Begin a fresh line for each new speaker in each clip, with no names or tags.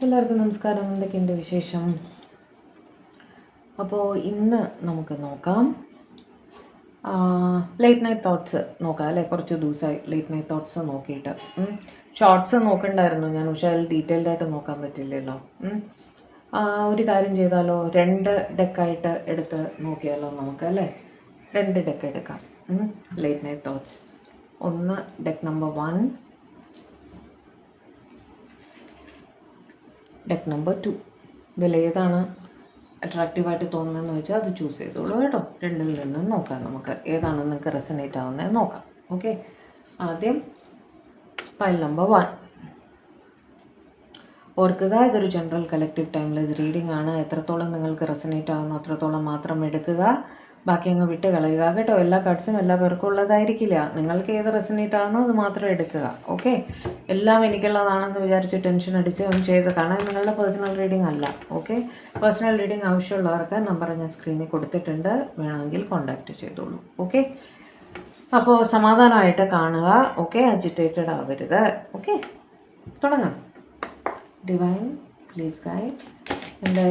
എല്ലാവർക്കും നമസ്കാരം. എന്തൊക്കെയുണ്ട് വിശേഷം? അപ്പോൾ ഇന്ന് നമുക്ക് നോക്കാം ലേറ്റ് നൈറ്റ് തോട്ട്സ് നോക്കാം അല്ലേ. കുറച്ച് ദിവസമായി ലേറ്റ് നൈറ്റ് തോട്ട്സ് നോക്കിയിട്ട്. ഷോർട്സ് നോക്കണ്ടായിരുന്നു ഞാൻ, പക്ഷേ അതിൽ ഡീറ്റെയിൽഡ് ആയിട്ട് നോക്കാൻ പറ്റില്ലല്ലോ. ഒരു കാര്യം ചെയ്താലോ, 2 ഡെക്കായിട്ട് എടുത്ത് നോക്കിയാലോ നമുക്ക് അല്ലേ. 2 ഡെക്ക് എടുക്കാം. Late night thoughts. ഒന്ന് ഡെക്ക് നമ്പർ 1, ഡെക്ക് നമ്പർ 2. ഇതിലേതാണ് അട്രാക്റ്റീവായിട്ട് തോന്നുന്നതെന്ന് വെച്ചാൽ അത് ചൂസ് ചെയ്തോളൂ കേട്ടോ. രണ്ടിൽ നിന്നും നോക്കാം, നമുക്ക് ഏതാണ് നിങ്ങൾക്ക് റെസനേറ്റ് ആവുന്നത് നോക്കാം. ഓക്കെ, ആദ്യം പൈൽ നമ്പർ 1. ഓർക്കുക, ഇതൊരു ജനറൽ കളക്റ്റീവ് ടൈംലെസ് റീഡിംഗ് ആണ്. എത്രത്തോളം നിങ്ങൾക്ക് റെസനേറ്റ് ആകുന്നു അത്രത്തോളം മാത്രം എടുക്കുക, ബാക്കി അങ്ങ് വിട്ട് കളയുക കേട്ടോ. എല്ലാ കാർഡ്സും എല്ലാ പേർക്കും ഉള്ളതായിരിക്കില്ല. നിങ്ങൾക്ക് ഏത് റെസനേറ്റ് ആകുന്നോ അത് മാത്രം എടുക്കുക. ഓക്കെ, എല്ലാം എനിക്കുള്ളതാണെന്ന് വിചാരിച്ച് ടെൻഷൻ അടിച്ച് ചെയ്ത് കാണാൻ നിങ്ങളുടെ പേഴ്സണൽ റീഡിംഗ് അല്ല. ഓക്കെ, പേഴ്സണൽ റീഡിംഗ് ആവശ്യമുള്ളവർക്ക് നമ്പർ ഞാൻ സ്ക്രീനിൽ കൊടുത്തിട്ടുണ്ട്, വേണമെങ്കിൽ കോൺടാക്റ്റ് ചെയ്തോളൂ. ഓക്കെ, അപ്പോൾ സമാധാനമായിട്ട് കാണുക. ഓക്കെ, അജിറ്റേറ്റഡ് ആവരുത്. ഓക്കെ, തുടങ്ങാം. ഡിവൈൻ പ്ലീസ് ഗൈഡ് എൻ്റെ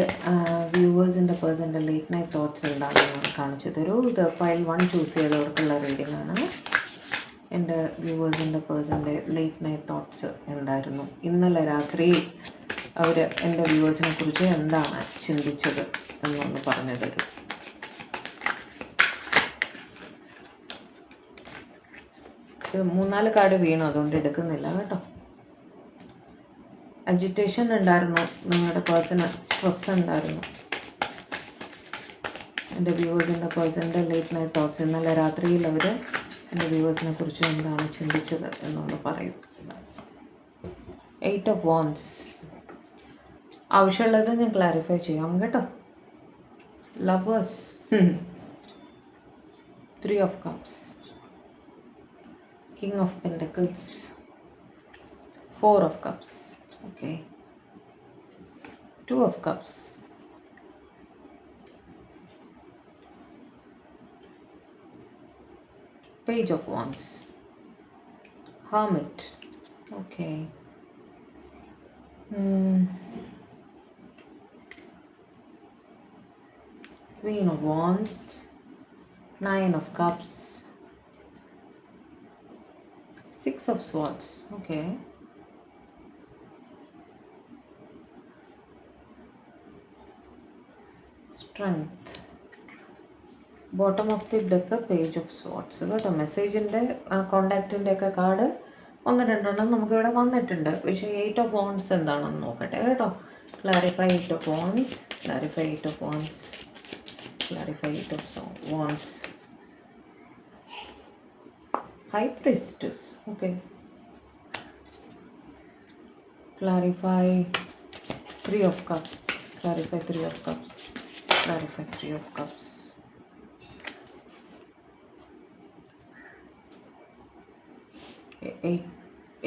വ്യൂവേഴ്സിൻ്റെ പേഴ്സൻ്റെ ലേറ്റ് നൈറ്റ് തോട്ട്സ് എന്താണെന്ന് കാണിച്ചു തരൂ. ഇത് ഫയൽ 1 ചൂസ് ചെയ്തവർക്കുള്ള റീഡിംഗ് ആണ്. എൻ്റെ വ്യൂവേഴ്സിൻ്റെ പേഴ്സൻ്റെ ലേറ്റ് നൈറ്റ് തോട്ട്സ് എന്തായിരുന്നു, ഇന്നലെ രാത്രി അവർ എൻ്റെ വ്യൂവേഴ്സിനെ കുറിച്ച് എന്താണ് ചിന്തിച്ചത് എന്നൊന്ന് പറഞ്ഞു തരൂ. ഇത് 3-4 കാർഡ് വീണു, അതുകൊണ്ട് എടുക്കുന്നില്ല കേട്ടോ. അജിറ്റേഷൻ ഉണ്ടായിരുന്നു, നിങ്ങളുടെ പേഴ്സണ് സ്ട്രെസ് ഉണ്ടായിരുന്നു. എൻ്റെ വ്യൂവേഴ്സിൻ്റെ പേഴ്സൻ്റെ ലേറ്റ് നൈറ്റ് തോട്ട്സ്, ഇന്നലെ രാത്രിയിൽ അവർ എൻ്റെ വ്യൂവേഴ്സിനെ കുറിച്ച് എന്താണ് ചിന്തിച്ചത് എന്നൊന്ന് പറയും. 8 ഓഫ് വാൻഡ്സ്. ആവശ്യമുള്ളത് ഞാൻ ക്ലാരിഫൈ ചെയ്യാം കേട്ടോ. Lovers. 3 of cups, king of pentacles, 4 of cups. Okay, 2 of cups, page of wands, hermit. Okay, queen of wands, 9 of cups, 6 of swords. Okay, strength. Bottom of the deck page of സ്വാർട്സ് കേട്ടോ. മെസ്സേജിൻ്റെ കോണ്ടാക്റ്റിൻ്റെ ഒക്കെ card 1-2 നമുക്കിവിടെ വന്നിട്ടുണ്ട്, പക്ഷേ 8 of wands എന്താണെന്ന് നോക്കട്ടെ കേട്ടോ. Clarify 8 of wands, clarify 8 of wands, clarify 8 of wands. High priestess. Okay, clarify 3 of cups, clarify 3 of cups, clarify 3 of cups,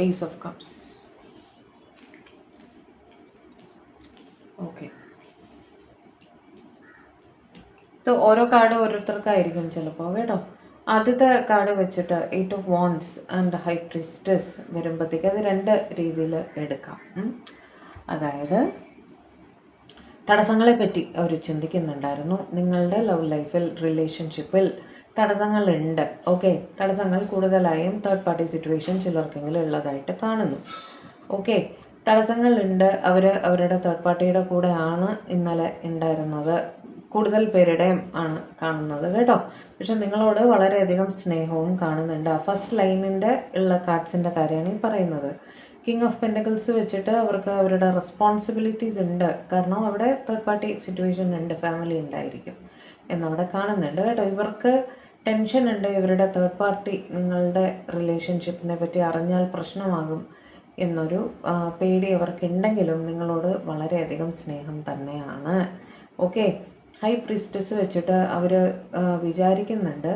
ace of cups. Okay, ഇത് ഓരോ കാർഡ് ഓരോരുത്തർക്കായിരിക്കും ചിലപ്പോൾ കേട്ടോ. ആദ്യത്തെ കാർഡ് വെച്ചിട്ട് 8 of wands and high priestess വരുമ്പോഴത്തേക്ക് അത് 2 രീതിയിൽ എടുക്കാം. അതായത് തടസ്സങ്ങളെ പറ്റി അവർ ചിന്തിക്കുന്നുണ്ടായിരുന്നു. നിങ്ങളുടെ ലവ് ലൈഫിൽ, റിലേഷൻഷിപ്പിൽ തടസ്സങ്ങളുണ്ട്. ഓക്കെ, തടസ്സങ്ങൾ കൂടുതലായും തേർഡ് പാർട്ടി സിറ്റുവേഷൻ ചിലർക്കെങ്കിലും ഉള്ളതായിട്ട് കാണുന്നു. ഓക്കെ, തടസ്സങ്ങളുണ്ട്. അവരുടെ തേർഡ് പാർട്ടിയുടെ കൂടെ ആണ് ഇന്നലെ ഉണ്ടായിരുന്നത്. കൂടുതൽ പേരുടെയും ആണ് കാണുന്നത് കേട്ടോ. പക്ഷെ നിങ്ങളോട് വളരെയധികം സ്നേഹവും കാണുന്നുണ്ട്. ഫസ്റ്റ് ലൈനിൻ്റെ ഉള്ള കാർഡ്സിൻ്റെ കാര്യമാണ് ഈ പറയുന്നത്. കിങ് ഓഫ് പെൻറ്റക്കിൾസ് വെച്ചിട്ട് അവർക്ക് അവരുടെ റെസ്പോൺസിബിലിറ്റീസ് ഉണ്ട്, കാരണം അവിടെ തേർഡ് പാർട്ടി സിറ്റുവേഷൻ ഉണ്ട്, ഫാമിലി ഉണ്ടായിരിക്കും എന്നവിടെ കാണുന്നുണ്ട് കേട്ടോ. ഇവർക്ക് ടെൻഷൻ ഉണ്ട്, ഇവരുടെ തേർഡ് പാർട്ടി നിങ്ങളുടെ റിലേഷൻഷിപ്പിനെ പറ്റി അറിഞ്ഞാൽ പ്രശ്നമാകും എന്നൊരു പേടി അവർക്കുണ്ടെങ്കിലും നിങ്ങളോട് വളരെയധികം സ്നേഹം തന്നെയാണ്. ഓക്കെ, ഹൈ പ്രീസ്റ്റസ് വെച്ചിട്ട് അവർ വിചാരിക്കുന്നുണ്ട്,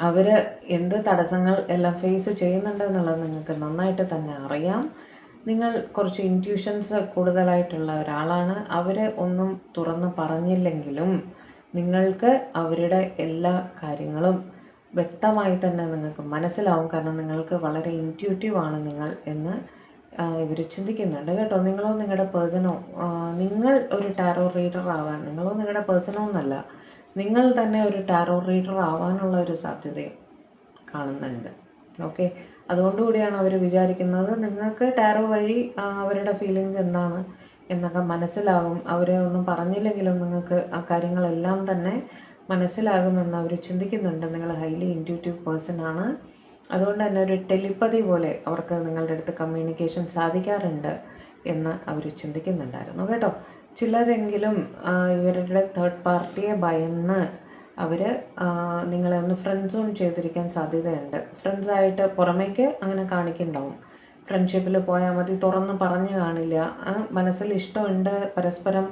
അവർ എന്ത് തടസ്സങ്ങൾ എല്ലാം ഫേസ് ചെയ്യുന്നുണ്ട് എന്നുള്ളത് നിങ്ങൾക്ക് നന്നായിട്ട് തന്നെ അറിയാം. നിങ്ങൾ കുറച്ച് ഇൻറ്റ്യൂഷൻസ് കൂടുതലായിട്ടുള്ള ഒരാളാണ്. അവർ ഒന്നും തുറന്ന് പറഞ്ഞില്ലെങ്കിലും നിങ്ങൾക്ക് അവരുടെ എല്ലാ കാര്യങ്ങളും വ്യക്തമായി തന്നെ നിങ്ങൾക്ക് മനസ്സിലാവും, കാരണം നിങ്ങൾക്ക് വളരെ ഇൻറ്റ്യൂട്ടീവ് ആണ് നിങ്ങൾ എന്ന് ഇവർ ചിന്തിക്കുന്നുണ്ട് കേട്ടോ. നിങ്ങളോ നിങ്ങളുടെ പേഴ്സണോ നിങ്ങൾ ഒരു ടാരോ റീഡർ ആവാൻ, നിങ്ങളോ നിങ്ങളുടെ പേഴ്സണോ എന്നല്ല, നിങ്ങൾ തന്നെ ഒരു ടാരോ റീഡർ ആവാനുള്ള ഒരു സാധ്യതയും കാണുന്നുണ്ട്. ഓക്കെ, അതുകൊണ്ടുകൂടിയാണ് അവർ വിചാരിക്കുന്നത് നിങ്ങൾക്ക് ടാരോ വഴി അവരുടെ ഫീലിങ്സ് എന്താണ് എന്നൊക്കെ മനസ്സിലാകും. അവരെ ഒന്നും പറഞ്ഞില്ലെങ്കിലും നിങ്ങൾക്ക് ആ കാര്യങ്ങളെല്ലാം തന്നെ മനസ്സിലാകുമെന്ന് അവർ ചിന്തിക്കുന്നുണ്ട്. നിങ്ങൾ ഹൈലി ഇൻറ്റ്യൂട്ടീവ് പേഴ്സൺ ആണ്. അതുകൊണ്ട് തന്നെ ഒരു ടെലിപ്പതി പോലെ അവർക്ക് നിങ്ങളുടെ അടുത്ത് കമ്മ്യൂണിക്കേഷൻ സാധിക്കാറുണ്ട് എന്ന് അവർ ചിന്തിക്കുന്നുണ്ടായിരുന്നു കേട്ടോ. ചിലരെങ്കിലും ഇവരുടെ തേർഡ് പാർട്ടിയെ ഭയന്ന് അവർ നിങ്ങളെ ഒന്ന് ഫ്രണ്ട് സോൺ ചെയ്തിരിക്കാൻ സാധ്യതയുണ്ട്. ഫ്രണ്ട്സായിട്ട് പുറമേക്ക് അങ്ങനെ കാണിക്കുന്നുണ്ടാവും. ഫ്രണ്ട്ഷിപ്പിൽ പോയാൽ മതി, തുറന്ന് പറഞ്ഞു കാണില്ല. മനസ്സിൽ ഇഷ്ടമുണ്ട്, പരസ്പരം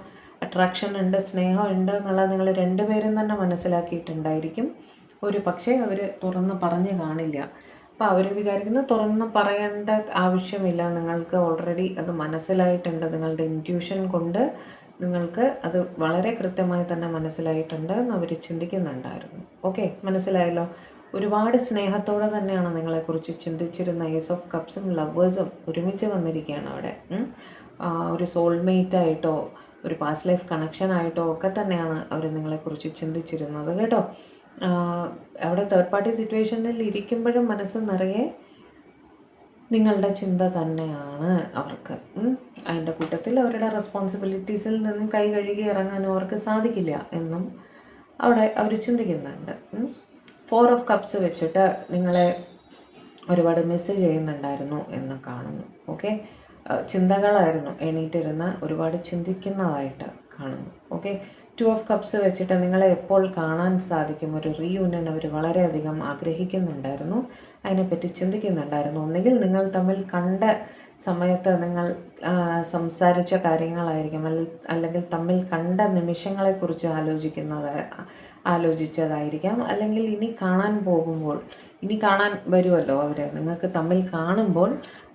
അട്രാക്ഷൻ ഉണ്ട്, സ്നേഹമുണ്ട് എന്നുള്ളത് നിങ്ങൾ രണ്ടുപേരും തന്നെ മനസ്സിലാക്കിയിട്ടുണ്ടായിരിക്കും. ഒരു പക്ഷേ അവർ തുറന്ന് പറഞ്ഞു കാണില്ല. അപ്പോൾ അവർ വിചാരിക്കുന്നത് തുറന്ന് പറയേണ്ട ആവശ്യമില്ല, നിങ്ങൾക്ക് ഓൾറെഡി അത് മനസ്സിലായിട്ടുണ്ട്. നിങ്ങളുടെ ഇൻറ്റ്യൂഷൻ കൊണ്ട് നിങ്ങൾക്ക് അത് വളരെ കൃത്യമായി തന്നെ മനസ്സിലായിട്ടുണ്ട് എന്ന് അവർ ചിന്തിക്കുന്നുണ്ടായിരുന്നു. ഓക്കെ, മനസ്സിലായല്ലോ. ഒരുപാട് സ്നേഹത്തോടെ തന്നെയാണ് നിങ്ങളെക്കുറിച്ച് ചിന്തിച്ചിരുന്ന ഏസ് ഓഫ് കപ്സും ലവേഴ്സും ഒരുമിച്ച് വന്നിരിക്കുകയാണ് അവിടെ. ഒരു സോൾമേറ്റായിട്ടോ ഒരു പാസ്റ്റ് ലൈഫ് കണക്ഷനായിട്ടോ ഒക്കെ തന്നെയാണ് അവർ നിങ്ങളെക്കുറിച്ച് ചിന്തിച്ചിരുന്നത് കേട്ടോ. അവിടെ തേർഡ് പാർട്ടി സിറ്റുവേഷനിൽ ഇരിക്കുമ്പോഴും മനസ്സ് നിറയെ നിങ്ങളുടെ ചിന്ത തന്നെയാണ് അവർക്ക്. അതിൻ്റെ കൂട്ടത്തിൽ അവരുടെ റെസ്പോൺസിബിലിറ്റീസിൽ നിന്നും കൈ കഴുകി ഇറങ്ങാനും അവർക്ക് സാധിക്കില്ല എന്നും അവിടെ അവർ ചിന്തിക്കുന്നുണ്ട്. 4 ഓഫ് കപ്സ് വെച്ചിട്ട് നിങ്ങളെ ഒരുപാട് മിസ് ചെയ്യുന്നുണ്ടായിരുന്നു എന്ന് കാണുന്നു. ഓക്കെ, ചിന്തകളായിരുന്നു, എണീറ്റിരുന്ന് ഒരുപാട് ചിന്തിക്കുന്നതായിട്ട് കാണുന്നു. ഓക്കെ, 2 ഓഫ് കപ്സ് വെച്ചിട്ട് നിങ്ങളെ എപ്പോൾ കാണാൻ സാധിക്കും, ഒരു റീയൂണിയൻ അവർ വളരെയധികം ആഗ്രഹിക്കുന്നുണ്ടായിരുന്നു, അതിനെപ്പറ്റി ചിന്തിക്കുന്നുണ്ടായിരുന്നു. ഒന്നുകിൽ നിങ്ങൾ തമ്മിൽ കണ്ട സമയത്ത് നിങ്ങൾ സംസാരിച്ച കാര്യങ്ങളായിരിക്കും, അല്ലെങ്കിൽ തമ്മിൽ കണ്ട നിമിഷങ്ങളെക്കുറിച്ച് ആലോചിച്ചതായിരിക്കാം, അല്ലെങ്കിൽ ഇനി കാണാൻ പോകുമ്പോൾ, ഇനി കാണാൻ വരുമല്ലോ അവർ, നിങ്ങൾക്ക് തമ്മിൽ കാണുമ്പോൾ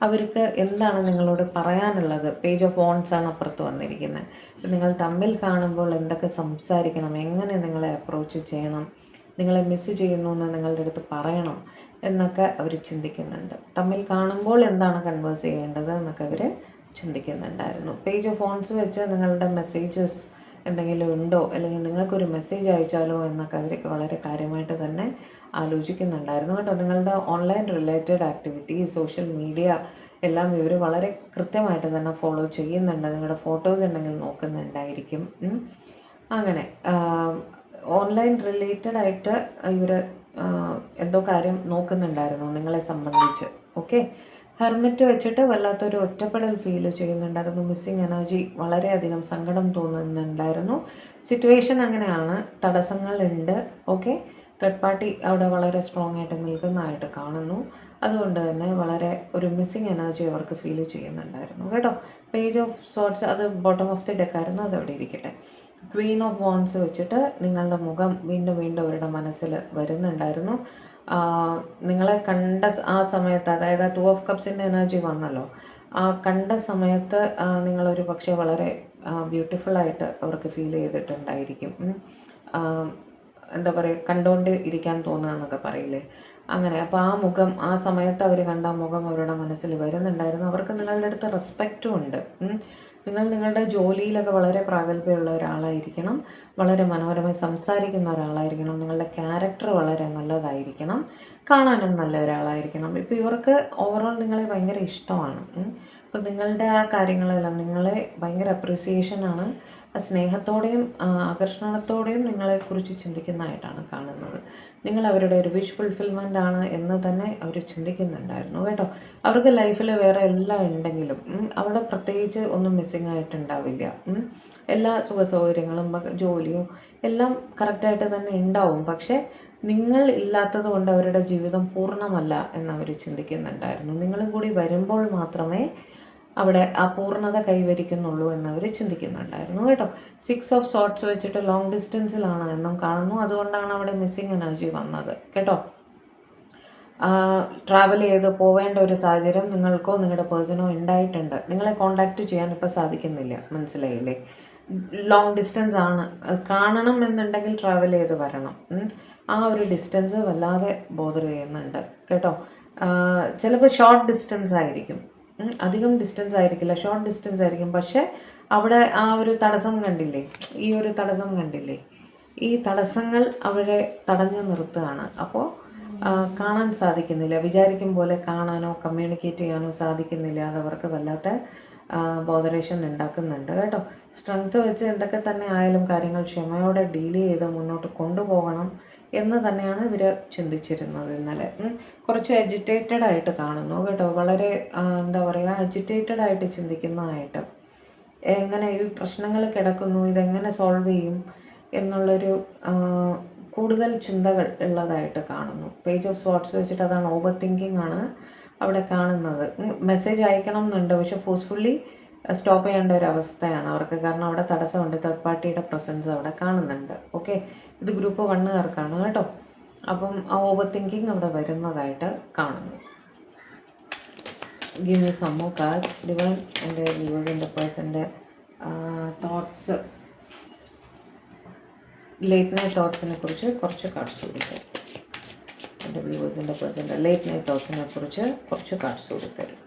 അവർക്ക് എന്താണ് നിങ്ങളോട് പറയാനുള്ളത്. പേജ് ഓഫ് വോൺസ് ആണ് അപ്പുറത്ത് വന്നിരിക്കുന്നത്. നിങ്ങൾ തമ്മിൽ കാണുമ്പോൾ എന്തൊക്കെ സംസാരിക്കണം, എങ്ങനെ നിങ്ങളെ അപ്രോച്ച് ചെയ്യണം, നിങ്ങളെ മിസ് ചെയ്യുന്നു എന്ന് നിങ്ങളുടെ അടുത്ത് പറയണം എന്നൊക്കെ അവർ ചിന്തിക്കുന്നുണ്ട്. തമ്മിൽ കാണുമ്പോൾ എന്താണ് കൺവേഴ്സ് ചെയ്യേണ്ടത് എന്നൊക്കെ അവർ ചിന്തിക്കുന്നുണ്ടായിരുന്നു. പേജ് ഓഫ് ഫോൺസ് വെച്ച് നിങ്ങളുടെ മെസ്സേജസ് എന്തെങ്കിലും ഉണ്ടോ, അല്ലെങ്കിൽ നിങ്ങൾക്കൊരു മെസ്സേജ് അയച്ചാലോ എന്നൊക്കെ അവർക്ക് വളരെ കാര്യമായിട്ട് തന്നെ ആലോചിക്കുന്നുണ്ടായിരുന്നു കേട്ടോ. നിങ്ങളുടെ online related activities, social media എല്ലാം ഇവർ വളരെ കൃത്യമായിട്ട് തന്നെ ഫോളോ ചെയ്യുന്നുണ്ട്. നിങ്ങളുടെ ഫോട്ടോസ് ഉണ്ടെങ്കിൽ നോക്കുന്നുണ്ടായിരിക്കും. അങ്ങനെ ഓൺലൈൻ റിലേറ്റഡ് ആയിട്ട് ഇവർ എന്തോ കാര്യം നോക്കുന്നുണ്ടായിരുന്നു നിങ്ങളെ സംബന്ധിച്ച്. ഓക്കെ, ഹെർമിറ്റ് വെച്ചിട്ട് വല്ലാത്തൊരു ഒറ്റപ്പെടൽ ഫീൽ ചെയ്യുന്നുണ്ടായിരുന്നു. മിസ്സിങ് എനർജി, വളരെയധികം സങ്കടം തോന്നുന്നുണ്ടായിരുന്നു. സിറ്റുവേഷൻ അങ്ങനെയാണ്, തടസ്സങ്ങളുണ്ട്. ഓക്കെ, തേർഡ് പാർട്ടി അവിടെ വളരെ സ്ട്രോങ് ആയിട്ട് നിൽക്കുന്നതായിട്ട് കാണുന്നു. അതുകൊണ്ട് തന്നെ വളരെ ഒരു മിസ്സിങ് എനർജി അവർക്ക് ഫീൽ ചെയ്യുന്നുണ്ടായിരുന്നു കേട്ടോ. പേജ് ഓഫ് സോർട്സ് അത് ബോട്ടം ഓഫ് ദി ഡെക്കായിരുന്നു, അതവിടെ ഇരിക്കട്ടെ. ക്വീൻ ഓഫ് വോൺസ് വെച്ചിട്ട് നിങ്ങളുടെ മുഖം വീണ്ടും വീണ്ടും അവരുടെ മനസ്സിൽ വരുന്നുണ്ടായിരുന്നു. നിങ്ങളെ കണ്ട ആ സമയത്ത്, അതായത് 2 ഓഫ് കപ്സിൻ്റെ എനർജി വന്നല്ലോ, ആ കണ്ട സമയത്ത് നിങ്ങളൊരു പക്ഷേ വളരെ ബ്യൂട്ടിഫുള്ളായിട്ട് അവർക്ക് ഫീൽ ചെയ്തിട്ടുണ്ടായിരിക്കും. എന്താ പറയുക, കണ്ടുകൊണ്ട് ഇരിക്കാൻ തോന്നുക എന്നൊക്കെ പറയില്ലേ, അങ്ങനെ. അപ്പോൾ ആ മുഖം, ആ സമയത്ത് അവർ കണ്ട മുഖം അവരുടെ മനസ്സിൽ വരുന്നുണ്ടായിരുന്നു. അവർക്ക് നിങ്ങളുടെ അടുത്ത് റെസ്പെക്റ്റും ഉണ്ട്. നിങ്ങൾ നിങ്ങളുടെ ജോലിയിലൊക്കെ വളരെ പ്രാഗൽഭ്യമുള്ള ഒരാളായിരിക്കണം, വളരെ മനോഹരമായി സംസാരിക്കുന്ന ഒരാളായിരിക്കണം, നിങ്ങളുടെ ക്യാരക്ടർ വളരെ നല്ലതായിരിക്കണം, കാണാനും നല്ല ഒരാളായിരിക്കണം. ഇപ്പോൾ ഇവർക്ക് ഓവറോൾ നിങ്ങളെ ഭയങ്കര ഇഷ്ടമാണ്. അപ്പോൾ നിങ്ങളുടെ ആ കാര്യങ്ങളെല്ലാം നിങ്ങളെ ഭയങ്കര അപ്രിസിയേഷനാണ്, സ്നേഹത്തോടെയും ആകർഷണത്തോടെയും നിങ്ങളെക്കുറിച്ച് ചിന്തിക്കുന്നതായിട്ടാണ് കാണുന്നത്. നിങ്ങൾ അവരുടെ ഒരു വിഷ് ഫുൾഫിൽമെൻ്റ് ആണ് എന്ന് തന്നെ അവർ ചിന്തിക്കുന്നുണ്ടായിരുന്നു കേട്ടോ. അവർക്ക് ലൈഫിൽ വേറെ എല്ലാം ഉണ്ടെങ്കിലും അവിടെ പ്രത്യേകിച്ച് ഒന്നും മിസ്സിങ് ആയിട്ടുണ്ടാവില്ല. എല്ലാ സുഖ സൗകര്യങ്ങളും ജോലിയും എല്ലാം കറക്റ്റായിട്ട് തന്നെ ഉണ്ടാവും. പക്ഷേ നിങ്ങൾ ഇല്ലാത്തത് കൊണ്ട് അവരുടെ ജീവിതം പൂർണ്ണമല്ല എന്നവർ ചിന്തിക്കുന്നുണ്ടായിരുന്നു. നിങ്ങളും കൂടി വരുമ്പോൾ മാത്രമേ അവിടെ ആ പൂർണ്ണത കൈവരിക്കുന്നുള്ളൂ എന്നവർ ചിന്തിക്കുന്നുണ്ടായിരുന്നു കേട്ടോ. 6 ഓഫ് സോർട്സ് വെച്ചിട്ട് ലോങ് ഡിസ്റ്റൻസിലാണ് എന്നും കാണുന്നു. അതുകൊണ്ടാണ് അവിടെ മിസ്സിങ് എനർജി വന്നത് കേട്ടോ. ട്രാവൽ ചെയ്ത് പോവേണ്ട ഒരു സാഹചര്യം നിങ്ങൾക്കോ നിങ്ങളുടെ പേഴ്സണോ ഉണ്ടായിട്ടുണ്ട്. നിങ്ങളെ കോണ്ടാക്റ്റ് ചെയ്യാൻ ഇപ്പോൾ സാധിക്കുന്നില്ല, മനസ്സിലായില്ലേ. ലോങ് ഡിസ്റ്റൻസ് ആണ്, കാണണം എന്നുണ്ടെങ്കിൽ ട്രാവൽ ചെയ്ത് വരണം. ആ ഒരു ഡിസ്റ്റൻസ് വല്ലാതെ ബോദർ ചെയ്യുന്നുണ്ട് കേട്ടോ. ചിലപ്പോൾ ഷോർട്ട് ഡിസ്റ്റൻസ് ആയിരിക്കും, അധികം ഡിസ്റ്റൻസ് ആയിരിക്കില്ല, ഷോർട്ട് ഡിസ്റ്റൻസ് ആയിരിക്കും. പക്ഷേ അവിടെ ആ ഒരു തടസ്സം കണ്ടില്ലേ, ഈ ഒരു തടസ്സം കണ്ടില്ലേ, ഈ തടസ്സങ്ങൾ അവരെ തടഞ്ഞു നിർത്തുകയാണ്. അപ്പോൾ കാണാൻ സാധിക്കുന്നില്ല, വിചാരിക്കും പോലെ കാണാനോ കമ്മ്യൂണിക്കേറ്റ് ചെയ്യാനോ സാധിക്കുന്നില്ല. അതവർക്ക് വല്ലാത്ത ബോധറേഷൻ ഉണ്ടാക്കുന്നുണ്ട് കേട്ടോ. സ്ട്രെങ്ത് വെച്ച് എന്തൊക്കെ തന്നെ ആയാലും കാര്യങ്ങൾ ക്ഷമയോടെ ഡീൽ ചെയ്ത് മുന്നോട്ട് കൊണ്ടുപോകണം എന്ന് തന്നെയാണ് ഇവർ ചിന്തിച്ചിരുന്നത് ഇന്നലെ. കുറച്ച് അജിറ്റേറ്റഡ് ആയിട്ട് കാണുന്നു കേട്ടോ, വളരെ എന്താ പറയുക, അജിറ്റേറ്റഡ് ആയിട്ട് ചിന്തിക്കുന്നതായിട്ട്. എങ്ങനെ ഈ പ്രശ്നങ്ങൾ കിടക്കുന്നു, ഇതെങ്ങനെ സോൾവ് ചെയ്യും എന്നുള്ളൊരു കൂടുതൽ ചിന്തകൾ ഉള്ളതായിട്ട് കാണുന്നു. പേജ് ഓഫ് സോർട്സ് വെച്ചിട്ട് അതാണ്, ഓവർ തിങ്കിങ് ആണ് അവിടെ കാണുന്നത്. മെസ്സേജ് അയക്കണം എന്നുണ്ട്, പക്ഷെ ഫോഴ്സ്ഫുള്ളി സ്റ്റോപ്പ് ചെയ്യേണ്ട ഒരു അവസ്ഥയാണ് അവർക്ക്. കാരണം അവിടെ തടസ്സമുണ്ട്, തേർഡ് പാർട്ടിയുടെ പ്രസൻസ് അവിടെ കാണുന്നുണ്ട്. ഓക്കെ, ഇത് ഗ്രൂപ്പ് 1കാർക്കാണ് കേട്ടോ. അപ്പം ആ ഓവർ തിങ്കിങ് അവിടെ വരുന്നതായിട്ട് കാണുന്നു. Give me some more cards divine. എൻ്റെ വ്യൂവേഴ്സിൻ്റെ പേഴ്സൻ്റെ തോട്ട്സ്, ലേറ്റ് നൈറ്റ് തോട്ട്സിനെ കുറിച്ച് കുറച്ച് കാർഡ്സ് കൊടുത്തരും. എൻ്റെ വ്യൂവേഴ്സിൻ്റെ പേഴ്സൻ്റെ ലേറ്റ് നൈറ്റ് തോട്ട്സിനെ കുറിച്ച് കുറച്ച് കാർഡ്സ് കൊടുത്തരും.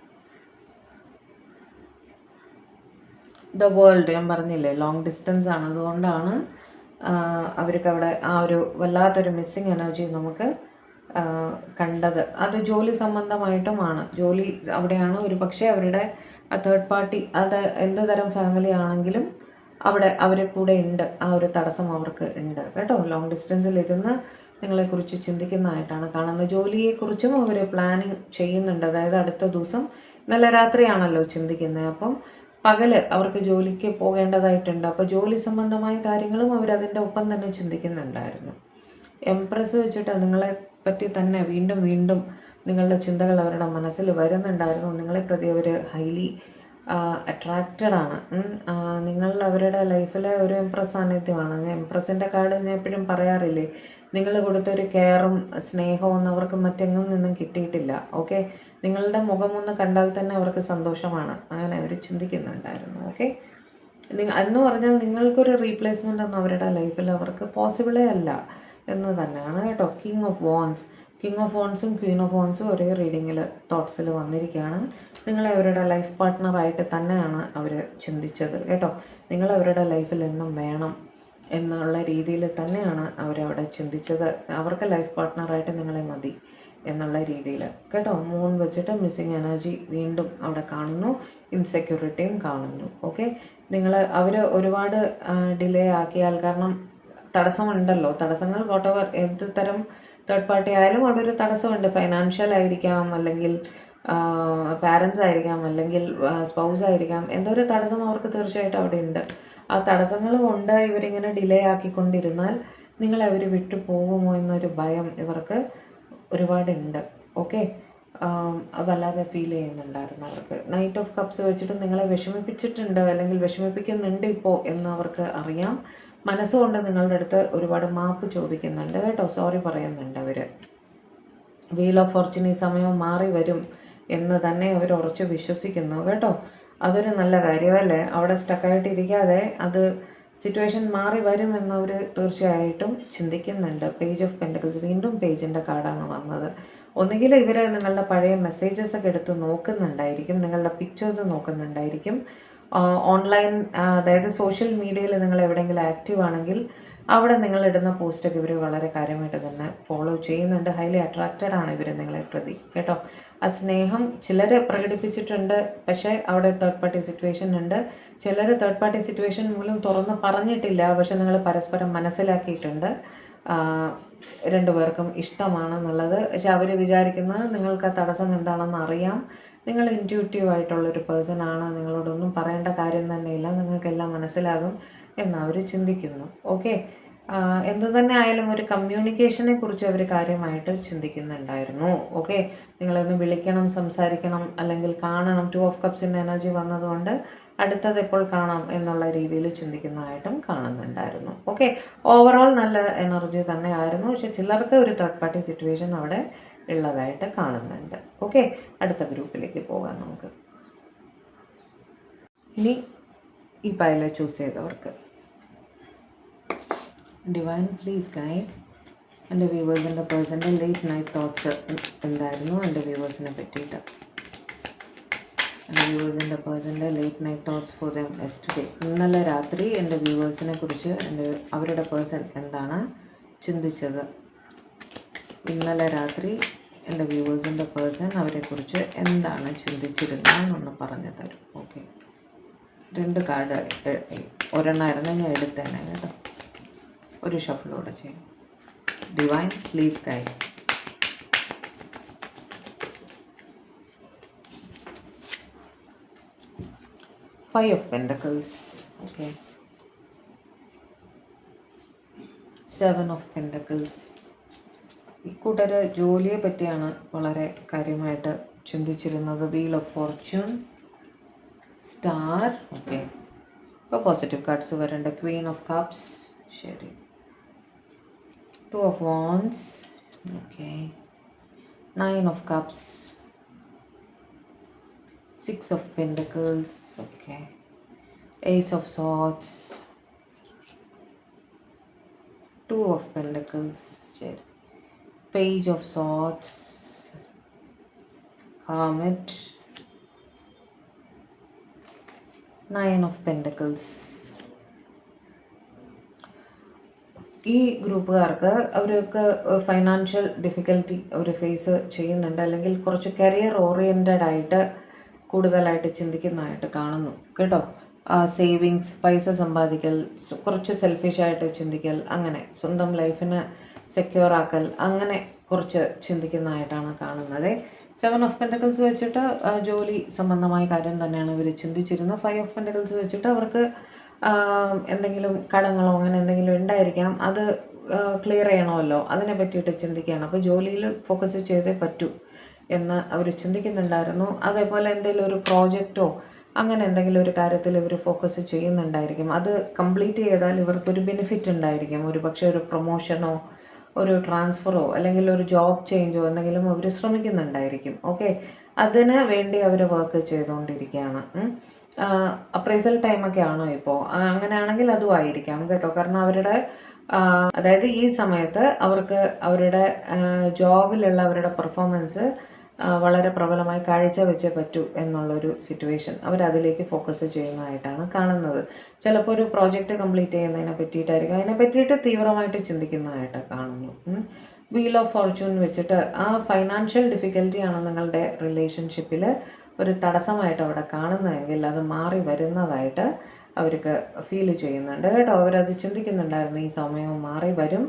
ദ വേൾഡ്, ഞാൻ പറഞ്ഞില്ലേ ലോങ് ഡിസ്റ്റൻസ് ആണ്, അതുകൊണ്ടാണ് അവർക്ക് അവിടെ ആ ഒരു വല്ലാത്തൊരു മിസ്സിങ് എനർജി നമുക്ക് കണ്ടത്. അത് ജോലി സംബന്ധമായിട്ടുമാണ്, ജോലി അവിടെയാണ്. ഒരു പക്ഷേ അവരുടെ ആ തേർഡ് പാർട്ടി, അത് എന്ത് തരം ഫാമിലി ആണെങ്കിലും അവിടെ അവരെ കൂടെ ഉണ്ട്, ആ ഒരു തടസ്സം അവർക്ക് ഉണ്ട് കേട്ടോ. ലോങ് ഡിസ്റ്റൻസിലിരുന്ന് നിങ്ങളെക്കുറിച്ച് ചിന്തിക്കുന്നതായിട്ടാണ് കാണുന്നത്. ജോലിയെക്കുറിച്ചും അവർ പ്ലാനിങ് ചെയ്യുന്നുണ്ട്. അതായത് അടുത്ത ദിവസം, നല്ല രാത്രിയാണല്ലോ ചിന്തിക്കുന്നത്, അപ്പം പകല് അവർക്ക് ജോലിക്ക് പോകേണ്ടതായിട്ടുണ്ട്. അപ്പോൾ ജോലി സംബന്ധമായ കാര്യങ്ങളും അവരതിൻ്റെ ഒപ്പം തന്നെ ചിന്തിക്കുന്നുണ്ടായിരുന്നു. എംപ്രസ് വെച്ചിട്ട് നിങ്ങളെ പറ്റി തന്നെ വീണ്ടും വീണ്ടും നിങ്ങളുടെ ചിന്തകൾ അവരുടെ മനസ്സിൽ വരുന്നുണ്ടായിരുന്നു. നിങ്ങളെ പ്രതി അവർ ഹൈലി അട്രാക്റ്റഡ് ആണ്. നിങ്ങൾ അവരുടെ ലൈഫിലെ ഒരു എംപ്രസ് സാന്നിധ്യമാണ്. എംപ്രസിൻ്റെ കാർഡ് ഞാൻ എപ്പോഴും പറയാറില്ലേ, നിങ്ങൾ കൊടുത്തൊരു കെയറും സ്നേഹവും ഒന്നും അവർക്ക് മറ്റെങ്ങും നിന്നും കിട്ടിയിട്ടില്ല. ഓക്കെ, നിങ്ങളുടെ മുഖമൊന്ന് കണ്ടാൽ തന്നെ അവർക്ക് സന്തോഷമാണ്, അങ്ങനെ അവർ ചിന്തിക്കുന്നുണ്ടായിരുന്നു. ഓക്കെ, എന്ന് പറഞ്ഞാൽ നിങ്ങൾക്കൊരു റീപ്ലേസ്മെൻ്റ് ഒന്നും അവരുടെ ലൈഫിൽ അവർക്ക് പോസിബിളേ അല്ല എന്ന് തന്നെയാണ് കേട്ടോ. കിങ് ഓഫ് വോൺസും ക്വീൻ ഓഫ് വോൺസും ഒരേ റീഡിങ്ങിൽ തോട്ട്സിൽ വന്നിരിക്കുകയാണ്. നിങ്ങളെ അവരുടെ ലൈഫ് പാർട്ട്ണറായിട്ട് തന്നെയാണ് അവർ ചിന്തിച്ചത് കേട്ടോ. നിങ്ങൾ അവരുടെ ലൈഫിൽ എന്നും വേണം എന്നുള്ള രീതിയിൽ തന്നെയാണ് അവരവിടെ ചിന്തിച്ചത്. അവർക്ക് ലൈഫ് പാർട്ട്ണറായിട്ട് നിങ്ങളെ മതി എന്നുള്ള രീതിയിൽ കേട്ടോ. മൂൺ വെച്ചിട്ട് മിസ്സിങ് എനർജി വീണ്ടും അവിടെ കാണുന്നു, ഇൻസെക്യൂരിറ്റിയും കാണുന്നു. ഓക്കെ, അവർ ഒരുപാട് ഡിലേ ആക്കിയാൽ, കാരണം തടസ്സമുണ്ടല്ലോ, തടസ്സങ്ങൾ വോട്ടെവർ എന്ത് തരം തേർഡ് പാർട്ടി ആയാലും അവിടെ ഒരു തടസ്സമുണ്ട്. ഫൈനാൻഷ്യൽ ആയിരിക്കാം, അല്ലെങ്കിൽ പാരൻസ് ആയിരിക്കാം, അല്ലെങ്കിൽ സ്പൗസ് ആയിരിക്കാം, എന്തോ ഒരു തടസ്സം അവർക്ക് തീർച്ചയായിട്ടും അവിടെ ഉണ്ട്. ആ തടസ്സങ്ങൾ കൊണ്ട് ഇവരിങ്ങനെ ഡിലേ ആക്കിക്കൊണ്ടിരുന്നാൽ നിങ്ങളെ അവർ വിട്ടു പോകുമോ എന്നൊരു ഭയം ഇവർക്ക് ഒരുപാടുണ്ട്. ഓക്കെ, വല്ലാതെ ഫീൽ ചെയ്യുന്നുണ്ടായിരുന്നു അവർക്ക്. നൈറ്റ് ഓഫ് കപ്സ് വെച്ചിട്ട് നിങ്ങളെ വിഷമിപ്പിച്ചിട്ടുണ്ട്, അല്ലെങ്കിൽ വിഷമിപ്പിക്കുന്നുണ്ട് ഇപ്പോൾ എന്ന് അവർക്ക് അറിയാം. മനസ്സുകൊണ്ട് നിങ്ങളുടെ അടുത്ത് ഒരുപാട് മാപ്പ് ചോദിക്കുന്നുണ്ട് കേട്ടോ, സോറി പറയുന്നുണ്ട് അവർ. വീൽ ഓഫ് ഫോർച്യൂൺ ഈ സമയം മാറി വരും എന്ന് തന്നെ അവർ ഉറച്ചു വിശ്വസിക്കുന്നു കേട്ടോ. അതൊരു നല്ല കാര്യമല്ലേ, അവിടെ സ്റ്റക്കായിട്ടിരിക്കാതെ അത് സിറ്റുവേഷൻ മാറി വരുമെന്നവർ തീർച്ചയായിട്ടും ചിന്തിക്കുന്നുണ്ട്. പേജ് ഓഫ് പെൻറ്റക്കിൾസ്, വീണ്ടും പേജിൻ്റെ കാർഡാണ് വന്നത്. ഒന്നുകിൽ ഇവർ നിങ്ങളുടെ പഴയ മെസ്സേജസ് ഒക്കെ എടുത്ത് നോക്കുന്നുണ്ടായിരിക്കും, നിങ്ങളുടെ പിക്ചേഴ്സ് നോക്കുന്നുണ്ടായിരിക്കും. ഓൺലൈൻ, അതായത് സോഷ്യൽ മീഡിയയിൽ നിങ്ങൾ എവിടെയെങ്കിലും ആക്റ്റീവ് ആണെങ്കിൽ അവിടെ നിങ്ങളിടുന്ന പോസ്റ്റൊക്കെ ഇവർ വളരെ കാര്യമായിട്ട് തന്നെ ഫോളോ ചെയ്യുന്നുണ്ട്. ഹൈലി അട്രാക്റ്റഡ് ആണ് ഇവർ നിങ്ങളെ പ്രതി കേട്ടോ. ആ സ്നേഹം ചിലർ പ്രകടിപ്പിച്ചിട്ടുണ്ട്, പക്ഷേ അവിടെ തേർഡ് പാർട്ടി സിറ്റുവേഷൻ ഉണ്ട്. ചിലർ തേർഡ് പാർട്ടി സിറ്റുവേഷൻ മൂലം തുറന്ന് പറഞ്ഞിട്ടില്ല, പക്ഷെ നിങ്ങൾ പരസ്പരം മനസ്സിലാക്കിയിട്ടുണ്ട് രണ്ടുപേർക്കും ഇഷ്ടമാണെന്നുള്ളത്. പക്ഷെ അവർ വിചാരിക്കുന്നത് നിങ്ങൾക്ക് ആ തടസ്സം എന്താണെന്ന് അറിയാം, നിങ്ങൾ ഇൻറ്റ്യൂട്ടീവായിട്ടുള്ളൊരു പേഴ്സണാണ്, നിങ്ങളോടൊന്നും പറയേണ്ട കാര്യം തന്നെയില്ല, നിങ്ങൾക്കെല്ലാം മനസ്സിലാകും എന്നവർ ചിന്തിക്കുന്നു. ഓക്കെ, എന്തു തന്നെ ആയാലും ഒരു കമ്മ്യൂണിക്കേഷനെ കുറിച്ച് അവർ കാര്യമായിട്ട് ചിന്തിക്കുന്നുണ്ടായിരുന്നു. ഓക്കെ, നിങ്ങളൊന്ന് വിളിക്കണം, സംസാരിക്കണം, അല്ലെങ്കിൽ കാണണം. 2 ഓഫ് കപ്സിൻ്റെ എനർജി വന്നതുകൊണ്ട് അടുത്തത് എപ്പോൾ കാണാം എന്നുള്ള രീതിയിൽ ചിന്തിക്കുന്നതായിട്ടും കാണുന്നുണ്ടായിരുന്നു. ഓക്കെ, ഓവറോൾ നല്ല എനർജി തന്നെ ആയിരുന്നു. പക്ഷെ ചിലർക്ക് ഒരു തേർഡ് പാർട്ടി സിറ്റുവേഷൻ അവിടെ ഉള്ളതായിട്ട് കാണുന്നുണ്ട്. ഓക്കെ, അടുത്ത ഗ്രൂപ്പിലേക്ക് പോകാം നമുക്ക്. ഇനി ഈ പൈല ചൂസ് ചെയ്തവർക്ക് ഡിവൈൻ പ്ലീസ് ഗൈഡ്. എൻ്റെ വ്യൂവേഴ്സിൻ്റെ പേഴ്സൻ്റെ ലേറ്റ് നൈറ്റ് തോട്ട്സ് എന്തായിരുന്നു എൻ്റെ വ്യൂവേഴ്സിനെ പറ്റിയിട്ട്. എൻ്റെ വ്യൂവേഴ്സിൻ്റെ പേഴ്സൻ്റെ late night thoughts for them yesterday. ഇന്നലെ രാത്രി എൻ്റെ വ്യൂവേഴ്സിനെ കുറിച്ച് അവരുടെ പേഴ്സൺ എന്താണ് ചിന്തിച്ചത്? ഇന്നലെ രാത്രി എൻ്റെ വ്യൂവേഴ്സിൻ്റെ പേഴ്സൺ അവരെക്കുറിച്ച് എന്താണ് ചിന്തിച്ചിരുന്നതെന്നൊന്ന് പറഞ്ഞു തരും. ഓക്കെ, 2 കാർഡ് ഒരെണ്ണമായിരുന്നു ഞാൻ എടുത്തേനെ കേട്ടോ. ഒരു ഷഫിലൂടെ ചെയ്യും. Divine please guide. Five of Pentacles. Okay. 7 of Pentacles. ഈ കൂട്ടർ ജോലിയെ പറ്റിയാണ് വളരെ കാര്യമായിട്ട് ചിന്തിച്ചിരുന്നത്. Wheel of fortune, star. Okay, ഇപ്പോൾ പോസിറ്റീവ് കാർഡ്സ് വരേണ്ട. Queen of cups. ശരി. 2 of wands. Okay. 9 of cups. 6 of Pentacles. Okay. Ace of Swords. 2 of Pentacles. Page of Swords. Hermit. 9 of Pentacles. ഈ ഗ്രൂപ്പുകാർക്ക് അവർക്ക് ഫൈനാൻഷ്യൽ ഡിഫിക്കൽറ്റി അവർ face ചെയ്യുന്നുണ്ട്, അല്ലെങ്കിൽ കുറച്ച് career oriented ആയിട്ട് കൂടുതലായിട്ട് ചിന്തിക്കുന്നതായിട്ട് കാണുന്നു കേട്ടോ. സേവിങ്സ്, പൈസ സമ്പാദിക്കൽ, കുറച്ച് സെൽഫിഷായിട്ട് ചിന്തിക്കൽ, അങ്ങനെ സ്വന്തം ലൈഫിന് സെക്യൂർ ആക്കൽ, അങ്ങനെ കുറച്ച് ചിന്തിക്കുന്നതായിട്ടാണ് കാണുന്നത്. 7 of Pentacles വെച്ചിട്ട് ജോലി സംബന്ധമായ കാര്യം തന്നെയാണ് ഇവർ ചിന്തിച്ചിരുന്നത്. 5 of Pentacles വെച്ചിട്ട് അവർക്ക് എന്തെങ്കിലും കടങ്ങളോ അങ്ങനെ എന്തെങ്കിലും ഉണ്ടായിരിക്കാം, അത് ക്ലിയർ ചെയ്യണമല്ലോ, അതിനെ പറ്റിയിട്ട് ചിന്തിക്കുകയാണ്. അപ്പോൾ ജോലിയിൽ ഫോക്കസ് ചെയ്തേ പറ്റൂ എന്ന് അവർ ചിന്തിക്കുന്നുണ്ടായിരുന്നു. അതേപോലെ എന്തെങ്കിലും ഒരു പ്രോജക്റ്റോ അങ്ങനെ എന്തെങ്കിലും ഒരു കാര്യത്തിൽ ഇവർ ഫോക്കസ് ചെയ്യുന്നുണ്ടായിരിക്കും. അത് കംപ്ലീറ്റ് ചെയ്താൽ ഇവർക്കൊരു ബെനിഫിറ്റ് ഉണ്ടായിരിക്കും. ഒരു പക്ഷേ ഒരു പ്രൊമോഷനോ ഒരു ട്രാൻസ്ഫറോ അല്ലെങ്കിൽ ഒരു ജോബ് ചേഞ്ചോ എന്തെങ്കിലും അവർ ശ്രമിക്കുന്നുണ്ടായിരിക്കും. ഓക്കെ, അതിന് വേണ്ടി അവർ വർക്ക് ചെയ്തുകൊണ്ടിരിക്കുകയാണ്. അപ്രൈസൽ ടൈമൊക്കെ ആണോ ഇപ്പോൾ? അങ്ങനെയാണെങ്കിൽ അതും ആയിരിക്കാം കേട്ടോ. കാരണം അവരുടെ അതായത് ഈ സമയത്ത് അവർക്ക് അവരുടെ ജോബിലുള്ള അവരുടെ പെർഫോമൻസ് വളരെ പ്രബലമായി കാഴ്ചവെച്ചേ പറ്റൂ എന്നുള്ളൊരു സിറ്റുവേഷൻ അവരതിലേക്ക് ഫോക്കസ് ചെയ്യുന്നതായിട്ടാണ് കാണുന്നത്. ചിലപ്പോൾ ഒരു പ്രോജക്റ്റ് കംപ്ലീറ്റ് ചെയ്യുന്നതിനെ പറ്റിയിട്ടായിരിക്കും, അതിനെ പറ്റിയിട്ട് തീവ്രമായിട്ട് ചിന്തിക്കുന്നതായിട്ട് കാണുന്നു. വീൽ ഓഫ് ഫോർച്യൂൺ വെച്ചിട്ട് ആ ഫൈനാൻഷ്യൽ ഡിഫിക്കൽറ്റിയാണ് നിങ്ങളുടെ റിലേഷൻഷിപ്പിൽ ഒരു തടസ്സമായിട്ട് അവിടെ കാണുന്നതെങ്കിൽ അത് മാറി വരുന്നതായിട്ട് അവർക്ക് ഫീൽ ചെയ്യുന്നുണ്ട് കേട്ടോ. അവരത് ചിന്തിക്കുന്നുണ്ടായിരുന്നു, ഈ സമയവും മാറി വരും,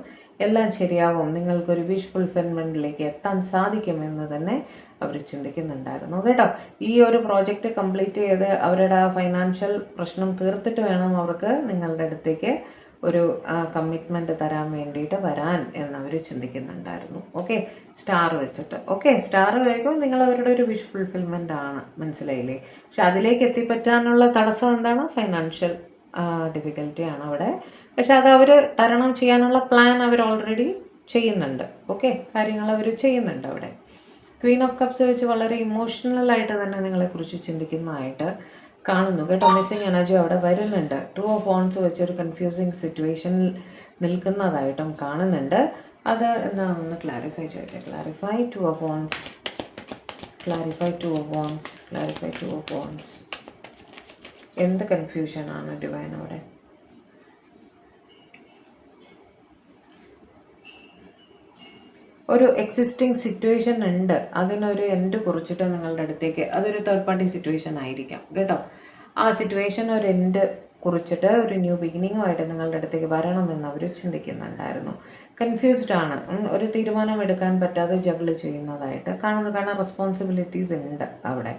എല്ലാം ശരിയാവും, നിങ്ങൾക്കൊരു വിഷ് ഫുൾഫിൽമെൻറ്റിലേക്ക് എത്താൻ സാധിക്കുമെന്ന് തന്നെ അവർ ചിന്തിക്കുന്നുണ്ടായിരുന്നു കേട്ടോ. ഈ ഒരു പ്രോജക്റ്റ് കംപ്ലീറ്റ് ചെയ്ത് അവരുടെ ആ ഫൈനാൻഷ്യൽ പ്രശ്നം തീർത്തിട്ട് വേണം അവർക്ക് നിങ്ങളുടെ അടുത്തേക്ക് ഒരു കമ്മിറ്റ്മെൻറ്റ് തരാൻ വേണ്ടിയിട്ട് വരാൻ എന്നവർ ചിന്തിക്കുന്നുണ്ടായിരുന്നു. ഓക്കെ, സ്റ്റാർ വെച്ചിട്ട്. ഓക്കെ, സ്റ്റാർ വേഗം നിങ്ങൾ അവരുടെ ഒരു വിഷ് ഫുൾഫിൽമെൻ്റ് ആണ്, മനസ്സിലായില്ലേ? പക്ഷെ അതിലേക്ക് എത്തിപ്പറ്റാനുള്ള തടസ്സം എന്താണ്? ഫൈനാൻഷ്യൽ ഡിഫിക്കൽറ്റിയാണ് അവിടെ. പക്ഷെ അത് അവർ തരണം ചെയ്യാനുള്ള പ്ലാൻ അവർ ഓൾറെഡി ചെയ്യുന്നുണ്ട്. ഓക്കെ, കാര്യങ്ങൾ അവർ ചെയ്യുന്നുണ്ട് അവിടെ. ക്വീൻ ഓഫ് കപ്സ് വെച്ച് വളരെ ഇമോഷണലായിട്ട് തന്നെ നിങ്ങളെക്കുറിച്ച് ചിന്തിക്കുന്നതായിട്ട് കാണുന്നു കേട്ടോ. മിസ്സിങ് എനർജി അവിടെ വരുന്നുണ്ട്. 2 of wands വെച്ചൊരു കൺഫ്യൂസിങ് സിറ്റുവേഷനിൽ നിൽക്കുന്നതായിട്ടും കാണുന്നുണ്ട്. അത് എന്താണെന്ന് ക്ലാരിഫൈ ചെയ്യട്ടെ. Clarify 2 of wands. Clarify 2 of wands. Clarify 2 of wands. എന്ത് കൺഫ്യൂഷനാണ് ഡിവൈൻ അവിടെ? ഒരു എക്സിസ്റ്റിംഗ് സിറ്റുവേഷൻ ഉണ്ട്, അതിനൊരു എൻഡ് കുറിച്ചിട്ട് നിങ്ങളുടെ അടുത്തേക്ക്, അതൊരു തേർഡ് പാർട്ടി സിറ്റുവേഷൻ ആയിരിക്കാം കേട്ടോ. ആ സിറ്റുവേഷൻ ഒരു എൻഡ് കുറിച്ചിട്ട് ഒരു ന്യൂ ബിഗിനിങ്ങുമായിട്ട് നിങ്ങളുടെ അടുത്തേക്ക് വരണമെന്ന് അവർ ചിന്തിക്കുന്നുണ്ടായിരുന്നു. കൺഫ്യൂസ്ഡ് ആണ്, ഒരു തീരുമാനം എടുക്കാൻ പറ്റാതെ ജഗിൾ ചെയ്യുന്നതായിട്ട് കാണുന്നു. കാരണം റെസ്പോൺസിബിലിറ്റീസ് ഉണ്ട് അവിടെ.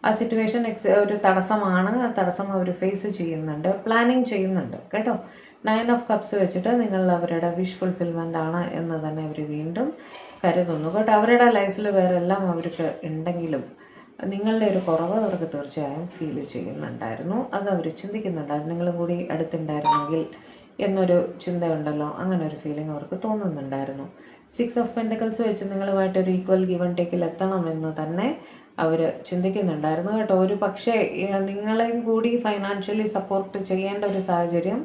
ആ സിറ്റുവേഷൻ ഒരു തടസ്സമാണ്, ആ തടസ്സം അവർ ഫേസ് ചെയ്യുന്നുണ്ട്, പ്ലാനിങ് ചെയ്യുന്നുണ്ട് കേട്ടോ. 9 of cups വെച്ചിട്ട് നിങ്ങൾ അവരുടെ വിഷ് ഫുൾഫിൽമെൻ്റ് ആണ് എന്ന് തന്നെ അവർ വീണ്ടും കരുതുന്നു കേട്ടോ. അവരുടെ ലൈഫിൽ വേറെ എല്ലാം അവർക്ക് ഉണ്ടെങ്കിലും നിങ്ങളുടെ ഒരു കുറവ് അവർക്ക് തീർച്ചയായും ഫീൽ ചെയ്യുന്നുണ്ടായിരുന്നു. അത് അവർ ചിന്തിക്കുന്നുണ്ടായിരുന്നു, നിങ്ങൾ കൂടി അടുത്തുണ്ടായിരുന്നെങ്കിൽ എന്നൊരു ചിന്തയുണ്ടല്ലോ, അങ്ങനെ ഒരു ഫീലിംഗ് അവർക്ക് തോന്നുന്നുണ്ടായിരുന്നു. 6 of Pentacles വെച്ച് നിങ്ങളുമായിട്ടൊരു ഈക്വൽ ഗിവ് ആൻഡ് ടേക്കിൽ എത്തണമെന്ന് തന്നെ അവർ ചിന്തിക്കുന്നുണ്ടായിരുന്നു കേട്ടോ. ഒരു പക്ഷേ നിങ്ങളെയും കൂടി ഫൈനാൻഷ്യലി സപ്പോർട്ട് ചെയ്യേണ്ട ഒരു സാഹചര്യം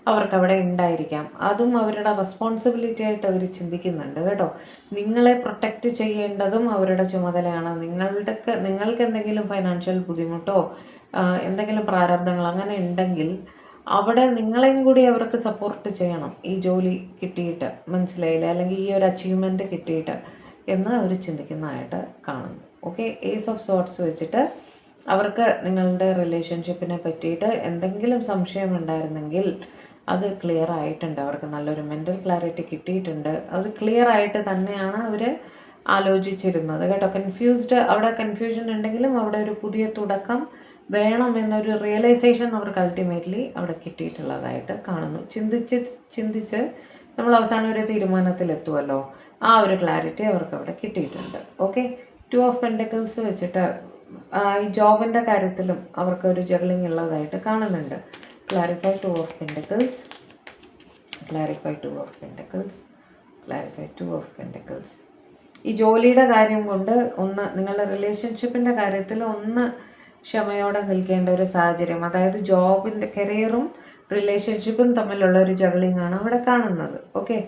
അവർക്കവിടെ ഉണ്ടായിരിക്കാം. അതും അവരുടെ റെസ്പോൺസിബിലിറ്റി ആയിട്ട് അവർ ചിന്തിക്കുന്നുണ്ട് കേട്ടോ. നിങ്ങളെ പ്രൊട്ടക്റ്റ് ചെയ്യേണ്ടതും അവരുടെ ചുമതലയാണ്. നിങ്ങൾക്ക് എന്തെങ്കിലും ഫൈനാൻഷ്യൽ ബുദ്ധിമുട്ടോ എന്തെങ്കിലും പ്രാരാബ്ദങ്ങൾ അങ്ങനെ ഉണ്ടെങ്കിൽ അവിടെ നിങ്ങളെയും കൂടി അവർക്ക് സപ്പോർട്ട് ചെയ്യണം. ഈ ജോലി കിട്ടിയിട്ട് മനസ്സിലായില്ല, അല്ലെങ്കിൽ ഈ ഒരു അച്ചീവ്മെൻറ്റ് കിട്ടിയിട്ട് എന്ന് അവർ ചിന്തിക്കുന്നതായിട്ട് കാണുന്നു. ഓക്കെ, ഏസ് ഓഫ് സോർട്സ് വെച്ചിട്ട് അവർക്ക് നിങ്ങളുടെ റിലേഷൻഷിപ്പിനെ പറ്റിയിട്ട് എന്തെങ്കിലും സംശയം ഉണ്ടായിരുന്നെങ്കിൽ അത് ക്ലിയർ ആയിട്ടുണ്ട്. അവർക്ക് നല്ലൊരു മെൻ്റൽ ക്ലാരിറ്റി കിട്ടിയിട്ടുണ്ട്. അത് ക്ലിയർ ആയിട്ട് തന്നെയാണ് അവർ ആലോചിച്ചിരുന്നത് കേട്ടോ. അവിടെ കൺഫ്യൂഷൻ ഉണ്ടെങ്കിലും അവിടെ ഒരു പുതിയ തുടക്കം വേണം എന്നൊരു റിയലൈസേഷൻ അവർക്ക് അൾട്ടിമേറ്റ്ലി അവിടെ കിട്ടിയിട്ടുള്ളതായിട്ട് കാണുന്നു. ചിന്തിച്ച് നമ്മൾ അവസാനം ഒരു തീരുമാനത്തിലെത്തുമല്ലോ, ആ ഒരു ക്ലാരിറ്റി അവർക്ക് അവിടെ കിട്ടിയിട്ടുണ്ട്. ഓക്കെ, 2 ഓഫ് പെൻറ്റക്കിൾസ് വെച്ചിട്ട് ഈ ജോബിൻ്റെ കാര്യത്തിലും അവർക്ക് ഒരു ജഗ്ലിംഗ് ഉള്ളതായിട്ട് കാണുന്നുണ്ട്. Clarify 2 of pentacles, clarify 2 of pentacles, clarify 2 of pentacles. ഈ ജോലിയുടെ കാര്യം കൊണ്ട് നിങ്ങളുടെ റിലേഷൻഷിപ്പിൻ്റെ കാര്യത്തിൽ ക്ഷമയോടെ നിൽക്കേണ്ട ഒരു സാഹചര്യം, അതായത് ജോബിൻ്റെ കരിയറും റിലേഷൻഷിപ്പും തമ്മിലുള്ള ഒരു ജഗ്ലിംഗ് ആണ് അവിടെ കാണുന്നത്. ഓക്കെ,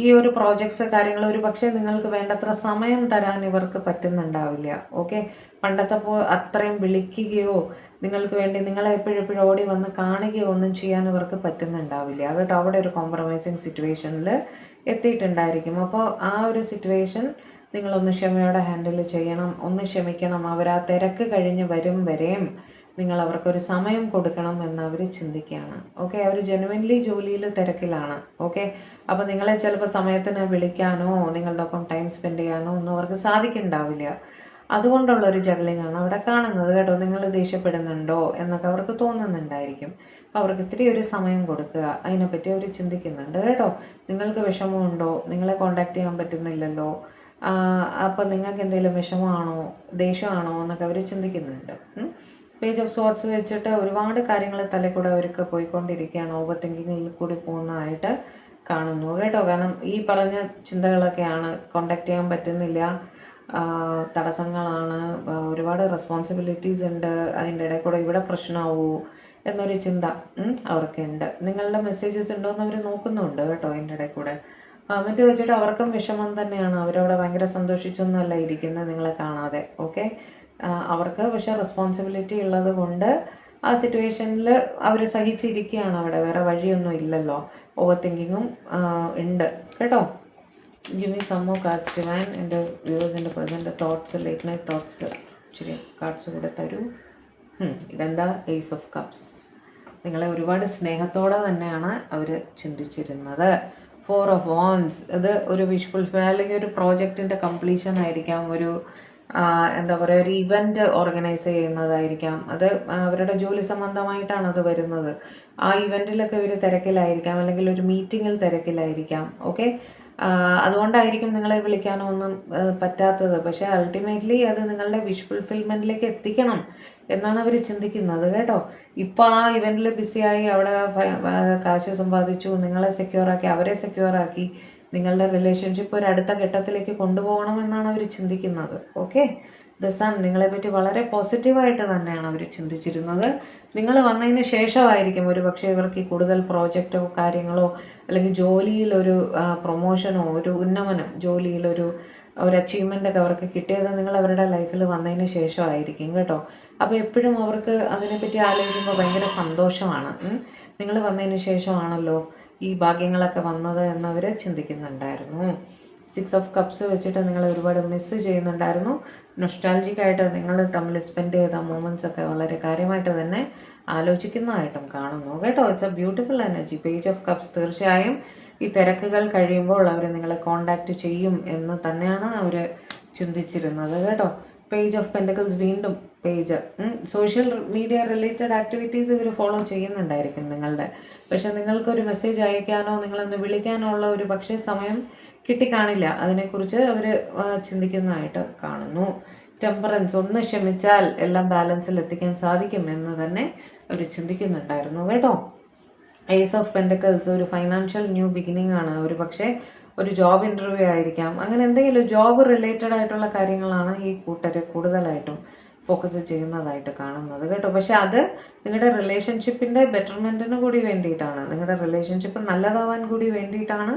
ഈ ഒരു പ്രോജക്ട്സ് കാര്യങ്ങൾ ഒരു പക്ഷേ നിങ്ങൾക്ക് വേണ്ടത്ര സമയം തരാൻ ഇവർക്ക് പറ്റുന്നുണ്ടാവില്ല. ഓക്കെ, പണ്ടത്തെ അത്രയും വിളിക്കുകയോ നിങ്ങൾക്ക് വേണ്ടി നിങ്ങളെ എപ്പോഴെപ്പോഴും ഓടി വന്ന് കാണുകയോ ഒന്നും ചെയ്യാൻ ഇവർക്ക് പറ്റുന്നുണ്ടാവില്ല കേട്ടോ. അവിടെ ഒരു കോംപ്രമൈസിങ് സിറ്റുവേഷനിൽ എത്തിയിട്ടുണ്ടായിരിക്കും. അപ്പോൾ ആ ഒരു സിറ്റുവേഷൻ നിങ്ങളൊന്ന് ക്ഷമയോടെ ഹാൻഡിൽ ചെയ്യണം, ഒന്ന് ക്ഷമിക്കണം. അവർ ആ തിരക്ക് കഴിഞ്ഞ് വരും വരെയും നിങ്ങൾ അവർക്കൊരു സമയം കൊടുക്കണം എന്ന് അവർ ചിന്തിക്കുകയാണ്. ഓക്കെ, അവർ ജെനുവിൻലി ജോലിയിൽ തിരക്കിലാണ്. ഓക്കെ, അപ്പോൾ നിങ്ങളെ ചിലപ്പോൾ സമയത്തിന് വിളിക്കാനോ നിങ്ങളുടെ ഒപ്പം ടൈം സ്പെൻഡ് ചെയ്യാനോ ഒന്നും അവർക്ക് സാധിക്കുന്നുണ്ടാവില്ല. അതുകൊണ്ടുള്ളൊരു ജഗ്ലിംഗ് ആണ് അവിടെ കാണുന്നത് കേട്ടോ. നിങ്ങൾ ദേഷ്യപ്പെടുന്നുണ്ടോ എന്നൊക്കെ അവർക്ക് തോന്നുന്നുണ്ടായിരിക്കും. അപ്പോൾ അവർക്ക് ഇത്തിരി ഒരു സമയം കൊടുക്കുക, അതിനെപ്പറ്റി അവർ ചിന്തിക്കുന്നുണ്ട് കേട്ടോ. നിങ്ങൾക്ക് വിഷമമുണ്ടോ, നിങ്ങളെ കോണ്ടാക്ട് ചെയ്യാൻ പറ്റുന്നില്ലല്ലോ, അപ്പോൾ നിങ്ങൾക്ക് എന്തെങ്കിലും വിഷമമാണോ ദേഷ്യമാണോ എന്നൊക്കെ അവർ ചിന്തിക്കുന്നുണ്ട്. പേജ് ഓഫ് സോർട്സ് വെച്ചിട്ട് ഒരുപാട് കാര്യങ്ങൾ തലക്കൂടെ അവർക്ക് പോയിക്കൊണ്ടിരിക്കുകയാണ്. ഓവർ തിങ്കിങ്ങിൽ കൂടി പോകുന്നതായിട്ട് കാണുന്നു കേട്ടോ. കാരണം ഈ പറഞ്ഞ ചിന്തകളൊക്കെയാണ്. കോണ്ടാക്ട് ചെയ്യാൻ പറ്റുന്നില്ല, തടസ്സങ്ങളാണ്, ഒരുപാട് റെസ്പോൺസിബിലിറ്റീസ് ഉണ്ട്, അതിൻ്റെ ഇടയിൽ കൂടെ ഇവിടെ പ്രശ്നമാവൂ എന്നൊരു ചിന്ത അവർക്കുണ്ട്. നിങ്ങളുടെ മെസ്സേജസ് ഉണ്ടോയെന്ന് അവർ നോക്കുന്നുണ്ട് കേട്ടോ അതിൻ്റെ ഇടയിൽ കൂടെ. എന്നിട്ട് വെച്ചിട്ട് അവർക്കും വിഷമം തന്നെയാണ്. അവരവിടെ ഭയങ്കര സന്തോഷിച്ചൊന്നുമല്ല ഇരിക്കുന്നത് നിങ്ങളെ കാണാതെ. ഓക്കെ, അവർക്ക് പക്ഷേ റെസ്പോൺസിബിലിറ്റി ഉള്ളത് കൊണ്ട് ആ സിറ്റുവേഷനിൽ അവർ സഹിച്ചിരിക്കുകയാണ്. അവിടെ വേറെ വഴിയൊന്നും ഇല്ലല്ലോ. ഓവർ തിങ്കിങ്ങും ഉണ്ട് കേട്ടോ. Give me some more cards divine. എൻ്റെ വ്യൂവേഴ്സിൻ്റെ present thoughts, late night thoughts ഇച്ചിരി കാർഡ്സ് കൂടെ തരൂ. ഇതെന്താ? Ace of cups. നിങ്ങളെ ഒരുപാട് സ്നേഹത്തോടെ തന്നെയാണ് അവർ ചിന്തിച്ചിരുന്നത്. 4 ഓഫ് വാൻഡ്സ്. ഇത് ഒരു വിഷ് ഫുൾഫിൽ അല്ലെങ്കിൽ ഒരു പ്രോജക്റ്റിൻ്റെ കംപ്ലീഷൻ ആയിരിക്കാം. ഒരു എന്താ പറയുക, ഒരു ഇവൻറ്റ് ഓർഗനൈസ് ചെയ്യുന്നതായിരിക്കാം. അത് അവരുടെ ജോലി സംബന്ധമായിട്ടാണ് അത് വരുന്നത്. ആ ഇവൻറ്റിലൊക്കെ ഇവർ തിരക്കിലായിരിക്കാം, അല്ലെങ്കിൽ ഒരു മീറ്റിങ്ങിൽ തിരക്കിലായിരിക്കാം. ഓക്കെ, അതുകൊണ്ടായിരിക്കും നിങ്ങളെ വിളിക്കാനോ ഒന്നും പറ്റാത്തത്. പക്ഷേ അൾട്ടിമേറ്റ്ലി അത് നിങ്ങളുടെ വിഷ് ഫുൾഫിൽമെൻറ്റിലേക്ക് എത്തിക്കണം എന്നാണ് അവർ ചിന്തിക്കുന്നത് കേട്ടോ. ഇപ്പോൾ ആ ഇവൻറ്റിൽ ബിസിയായി അവിടെ കാശ് സമ്പാദിച്ചു, നിങ്ങളെ സെക്യൂറാക്കി, അവരെ സെക്യൂറാക്കി, നിങ്ങളുടെ റിലേഷൻഷിപ്പ് ഒരു അടുത്ത ഘട്ടത്തിലേക്ക് കൊണ്ടുപോകണം എന്നാണ് അവർ ചിന്തിക്കുന്നത്. ഓക്കെ, ദ സൺ നിങ്ങളെപ്പറ്റി വളരെ പോസിറ്റീവായിട്ട് തന്നെയാണ് അവർ ചിന്തിച്ചിരുന്നത്. നിങ്ങൾ വന്നതിന് ശേഷമായിരിക്കും ഒരു പക്ഷേ ഇവർക്ക് ഈ കൂടുതൽ പ്രോജക്റ്റോ കാര്യങ്ങളോ അല്ലെങ്കിൽ ജോലിയിലൊരു പ്രൊമോഷനോ ഒരു ഉന്നമനം, ജോലിയിലൊരു അച്ചീവ്മെൻ്റൊക്കെ അവർക്ക് കിട്ടിയത് നിങ്ങൾ അവരുടെ ലൈഫിൽ വന്നതിന് ശേഷമായിരിക്കും കേട്ടോ. അപ്പോൾ എപ്പോഴും അവർക്ക് അതിനെപ്പറ്റി ആലോചിക്കുമ്പോൾ ഭയങ്കര സന്തോഷമാണ്. നിങ്ങൾ വന്നതിന് ശേഷമാണല്ലോ ഈ ഭാഗ്യങ്ങളൊക്കെ വന്നത് എന്നവർ ചിന്തിക്കുന്നുണ്ടായിരുന്നു. 6 ഓഫ് കപ്സ് വെച്ചിട്ട് നിങ്ങൾ ഒരുപാട് മിസ്സ് ചെയ്യുന്നുണ്ടായിരുന്നു. നൊസ്റ്റാൾജിക്കായിട്ട് നിങ്ങൾ തമ്മിൽ സ്പെൻഡ് ചെയ്ത മൊമെൻറ്റ്സ് ഒക്കെ വളരെ കാര്യമായിട്ട് തന്നെ ആലോചിക്കുന്നതായിട്ടും കാണുന്നു കേട്ടോ. It's A beautiful energy. Page of cups തീർച്ചയായും ഈ തിരക്കുകൾ കഴിയുമ്പോൾ അവർ നിങ്ങളെ കോണ്ടാക്റ്റ് ചെയ്യും എന്ന് തന്നെയാണ് അവർ ചിന്തിച്ചിരുന്നത് കേട്ടോ. പേജ് ഓഫ് പെൻറ്റക്കിൾസ് വീണ്ടും page. Social media related activities ഇവർ ഫോളോ ചെയ്യുന്നുണ്ടായിരിക്കും നിങ്ങളുടെ. പക്ഷെ നിങ്ങൾക്കൊരു മെസ്സേജ് അയക്കാനോ നിങ്ങളൊന്ന് വിളിക്കാനോ ഉള്ള ഒരു പക്ഷേ സമയം കിട്ടിക്കാണില്ല. അതിനെക്കുറിച്ച് അവർ ചിന്തിക്കുന്നതായിട്ട് കാണുന്നു. ടെമ്പറൻസ്, ഒന്ന് ക്ഷമിച്ചാൽ എല്ലാം ബാലൻസിൽ എത്തിക്കാൻ സാധിക്കും എന്ന് തന്നെ അവർ ചിന്തിക്കുന്നുണ്ടായിരുന്നു കേട്ടോ. ഏസ് ഓഫ് പെൻറ്റക്കിൾസ് ഒരു ഫൈനാൻഷ്യൽ ന്യൂ ബിഗിനിങ് ആണ്. ഒരു പക്ഷേ ഒരു ജോബ് ഇൻ്റർവ്യൂ ആയിരിക്കാം. അങ്ങനെ എന്തെങ്കിലും ജോബ് റിലേറ്റഡ് ആയിട്ടുള്ള കാര്യങ്ങളാണ് ഈ കൂട്ടർ കൂടുതലായിട്ടും ഫോക്കസ് ചെയ്യുന്നതായിട്ട് കാണുന്നത് കേട്ടോ. പക്ഷെ അത് നിങ്ങളുടെ റിലേഷൻഷിപ്പിൻ്റെ ബെറ്റർമെൻറ്റിന് കൂടി വേണ്ടിയിട്ടാണ്, നിങ്ങളുടെ റിലേഷൻഷിപ്പ് നല്ലതാവാൻ കൂടി വേണ്ടിയിട്ടാണ്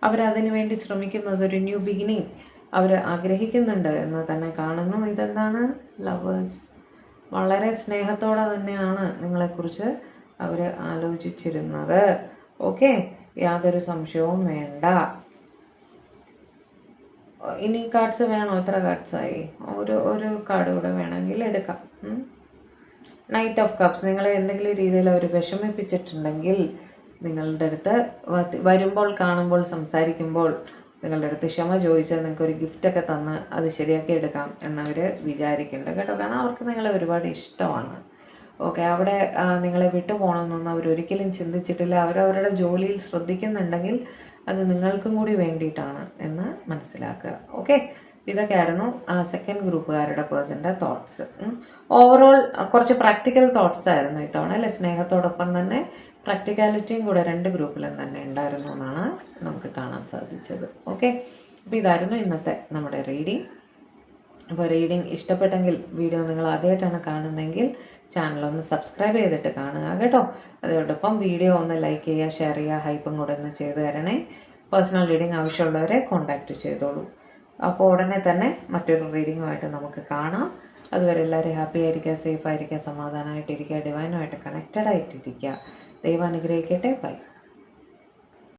അവരതിന് വേണ്ടി ശ്രമിക്കുന്നത്. ഒരു ന്യൂ ബിഗിനിങ് അവർ ആഗ്രഹിക്കുന്നുണ്ട് എന്ന് തന്നെ കാണുന്നു. ഇതെന്താണ്? ലവേഴ്സ്. വളരെ സ്നേഹത്തോടെ തന്നെയാണ് നിങ്ങളെക്കുറിച്ച് അവർ ആലോചിച്ചിരുന്നത്. ഓക്കെ, യാതൊരു സംശയവും വേണ്ട. ഇനി കാർഡ്സ് വേണോ? എത്ര കാർഡ്സായി? ഒരു കാർഡ് കൂടെ വേണമെങ്കിൽ എടുക്കാം. Knight of cups. നിങ്ങളെ എന്തെങ്കിലും രീതിയിൽ അവർ വിഷമിപ്പിച്ചിട്ടുണ്ടെങ്കിൽ നിങ്ങളുടെ അടുത്ത് വരുമ്പോൾ, കാണുമ്പോൾ, സംസാരിക്കുമ്പോൾ നിങ്ങളുടെ അടുത്ത് ക്ഷമ ചോദിച്ചാൽ നിങ്ങൾക്കൊരു ഗിഫ്റ്റൊക്കെ തന്ന് അത് ശരിയാക്കി എടുക്കാം എന്നവർ വിചാരിക്കുന്നുണ്ട് കേട്ടോ. കാരണം അവർക്ക് നിങ്ങളെ ഒരുപാട് ഇഷ്ടമാണ്. ഓക്കെ, അവിടെ നിങ്ങളെ വിട്ടു പോകണമെന്നൊന്നും അവരൊരിക്കലും ചിന്തിച്ചിട്ടില്ല. അവരവരുടെ ജോലിയിൽ ശ്രദ്ധിക്കുന്നുണ്ടെങ്കിൽ അത് നിങ്ങൾക്കും കൂടി വേണ്ടിയിട്ടാണ് എന്ന് മനസ്സിലാക്കുക. ഓക്കെ, ഇതൊക്കെയായിരുന്നു സെക്കൻഡ് ഗ്രൂപ്പുകാരുടെ പേഴ്സൻ്റെ തോട്ട്സ്. ഓവറോൾ കുറച്ച് പ്രാക്ടിക്കൽ തോട്ട്സ് ആയിരുന്നു ഇത്തവണ അല്ലേ. സ്നേഹത്തോടൊപ്പം തന്നെ പ്രാക്ടിക്കാലിറ്റിയും കൂടെ രണ്ട് ഗ്രൂപ്പിലും തന്നെ ഉണ്ടായിരുന്നു എന്നാണ് നമുക്ക് കാണാൻ സാധിച്ചത്. ഓക്കെ, അപ്പോൾ ഇതായിരുന്നു ഇന്നത്തെ നമ്മുടെ റീഡിങ്. അപ്പോൾ റീഡിങ് ഇഷ്ടപ്പെട്ടെങ്കിൽ, വീഡിയോ നിങ്ങൾ ആദ്യമായിട്ടാണ് കാണുന്നതെങ്കിൽ ചാനലൊന്ന് സബ്സ്ക്രൈബ് ചെയ്തിട്ട് കാണുക കേട്ടോ. അതോടൊപ്പം വീഡിയോ ഒന്ന് ലൈക്ക് ചെയ്യുക, ഷെയർ ചെയ്യുക, ഹൈപ്പും കൂടെ ഒന്ന് ചെയ്ത് തരണേ. പേഴ്സണൽ റീഡിങ് ആവശ്യമുള്ളവരെ കോൺടാക്റ്റ് ചെയ്തോളൂ. അപ്പോൾ ഉടനെ തന്നെ മറ്റൊരു റീഡിങ്ങുമായിട്ട് നമുക്ക് കാണാം. അതുവരെ എല്ലാവരും ഹാപ്പി ആയിരിക്കുക, സേഫ് ആയിരിക്കുക, സമാധാനമായിട്ടിരിക്കുക, ഡിവൈനുമായിട്ട് കണക്റ്റഡ് ആയിട്ടിരിക്കുക. ദൈവം അനുഗ്രഹിക്കട്ടെ. ബൈ.